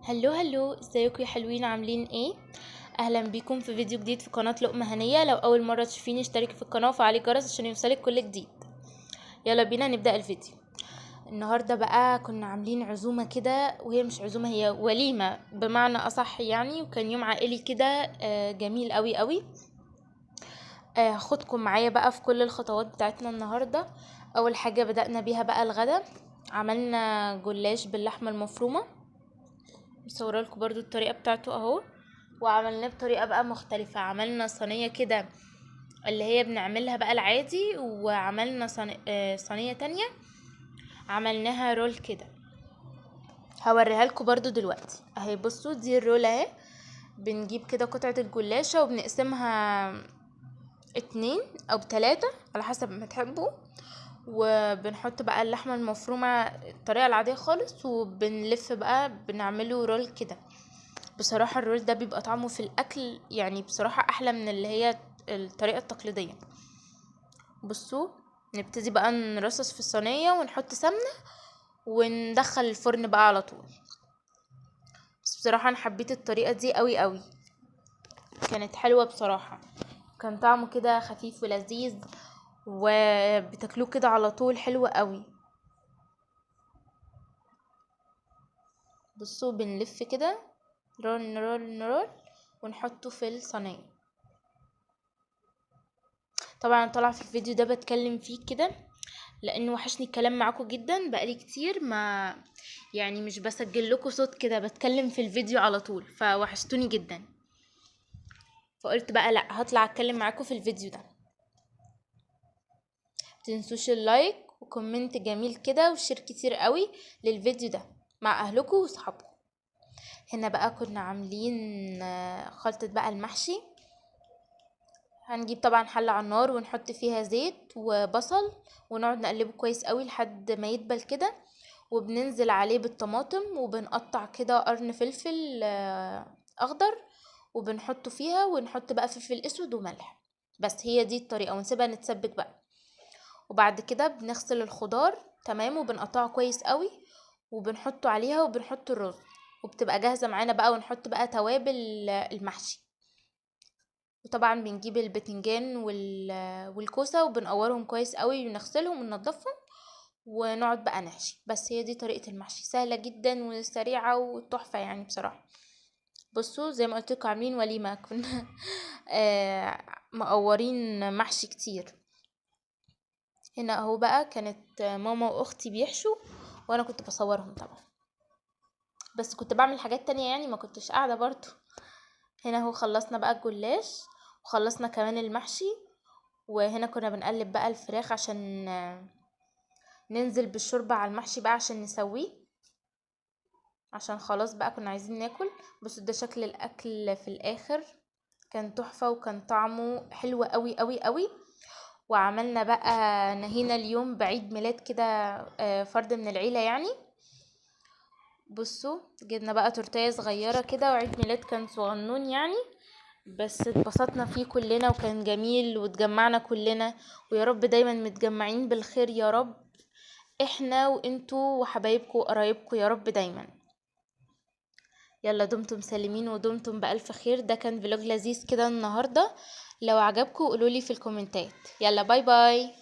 هلو هلو، ازيكم يا حلوين؟ عاملين ايه؟ اهلا بيكم في فيديو جديد في قناة لقمة هنية. لو اول مرة تشوفيني اشتركي في القناة وفعلي الجرس عشان يوصلك كل جديد. يلا بينا نبدأ الفيديو. النهاردة بقى كنا عاملين عزومة كده، وهي مش عزومة، هي وليمة بمعنى اصح يعني، وكان يوم عائلي كده جميل قوي قوي. هاخدكم معايا بقى في كل الخطوات بتاعتنا النهاردة. اول حاجة بدأنا بيها بقى الغدا. عملنا جلاش باللحمة المفرومة، مصوره لكم برضو الطريقه بتاعته اهو. وعملناه بطريقه بقى مختلفه، عملنا صينيه كده اللي هي بنعملها بقى العادي، وعملنا صينيه تانية عملناها رول كده. هوريها لكم برضو دلوقتي اهي. بصوا دي الرول اهي. بنجيب كده قطعه الجلاشه وبنقسمها 2 أو 3 على حسب ما تحبوا، وبنحط بقى اللحمه المفرومه الطريقه العاديه خالص، وبنلف بقى بنعمله رول كده. بصراحة الرول ده بيبقى طعمه في الأكل يعني بصراحة أحلى من اللي هي الطريقة التقليدية. بصوا، نبتدي بقى نرصص في الصينية ونحط سمنة وندخل الفرن بقى على طول. بس بصراحة أنا حبيت الطريقة دي قوي قوي، كانت حلوة بصراحة. كان طعمه كده خفيف ولذيذ، وبتاكلوه كده على طول، حلو قوي. بصوا بنلف كده رول نرول نرول ونحطه في الصينية. طبعا طالعه في الفيديو ده بتكلم فيه كده لانه وحشني الكلام معاكم جدا، بقالي كتير ما يعني مش بسجل لكم صوت كده، بتكلم في الفيديو على طول، فوحشتوني جدا. فقلت بقى لا، هطلع اتكلم معاكم في الفيديو ده. متنسوش اللايك وكومنت جميل كده وشير كتير قوي للفيديو ده مع اهلكم وصحابكم. هنا بقى كنا عاملين خلطة بقى المحشي. هنجيب طبعا حلة على النار ونحط فيها زيت وبصل، ونقعد نقلبه كويس قوي لحد ما يدبل كده، وبننزل عليه بالطماطم، وبنقطع كده قرن فلفل اخضر وبنحطه فيها، ونحط بقى فلفل اسود وملح. بس هي دي الطريقة، ونسيبها نتسبك بقى. وبعد كده بنغسل الخضار تمام وبنقطعه كويس قوي، وبنحطه عليها وبنحط الرز، وبتبقى جاهزة معانا بقى. ونحط بقى توابل المحشي. وطبعا بنجيب البتنجان والكوسة وبنقورهم كويس قوي ونغسلهم وننضفهم، ونقعد بقى نحشي. بس هي دي طريقة المحشي، سهلة جدا وسريعة وتحفة يعني بصراحة. بصوا زي ما قلت لكم عاملين وليمة كنا مقورين محشي كتير. هنا اهو بقى كانت ماما واختي بيحشوا، وانا كنت بصورهم طبعا، بس كنت بعمل حاجات تانية يعني، ما كنتش قاعدة برضو. هنا اهو خلصنا بقى الجلاش، وخلصنا كمان المحشي. وهنا كنا بنقلب بقى الفراخ عشان ننزل بالشوربة على المحشي بقى عشان نسويه، عشان خلاص بقى كنا عايزين ناكل. بصوا ده شكل الاكل في الاخر، كان تحفة وكان طعمه حلو قوي قوي قوي. وعملنا بقى نهينا اليوم بعيد ميلاد كده فرد من العيلة يعني. بصوا جبنا بقى تورتيه صغيرة كده، وعيد ميلاد كان صغنون يعني، بس اتبسطنا فيه كلنا وكان جميل واتجمعنا كلنا. ويا رب دايما متجمعين بالخير يا رب، احنا وانتوا وحبايبكوا وقرايبكوا يا رب دايما. يلا دمتم سالمين ودمتم بألف خير. ده كان فلوج لذيذ كده النهاردة، لو عجبكوا قولولي في الكومنتات. يلا باي باي.